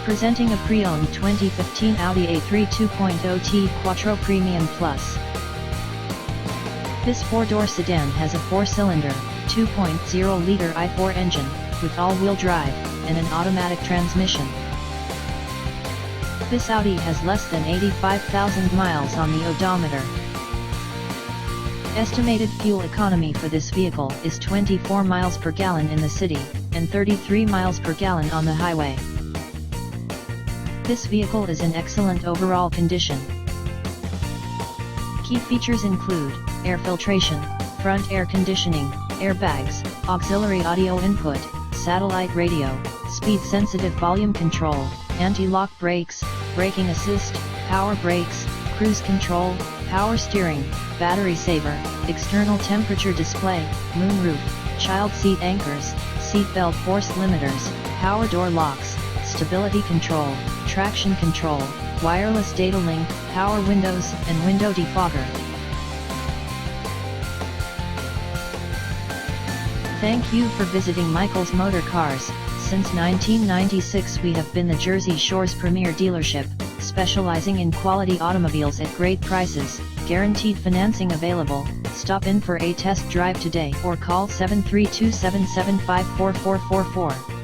Presenting a pre-owned 2015 Audi A3 2.0T Quattro Premium Plus. This four-door sedan has a four-cylinder, 2.0-liter i4 engine, with all-wheel drive, and an automatic transmission. This Audi has less than 85,000 miles on the odometer. Estimated fuel economy for this vehicle is 24 miles per gallon in the city, and 33 miles per gallon on the highway. This vehicle is in excellent overall condition. Key features include air filtration, front air conditioning, airbags, auxiliary audio input, satellite radio, speed-sensitive volume control, anti-lock brakes, braking assist, power brakes, cruise control, power steering, battery saver, external temperature display, moonroof, child seat anchors, seat belt force limiters, power door locks, stability control, traction control, wireless data link, power windows, and window defogger. Thank you for visiting Michael's Motorcars. Since 1996 we have been the Jersey Shore's premier dealership, specializing in quality automobiles at great prices, guaranteed financing available. Stop in for a test drive today or call 732-775-4444.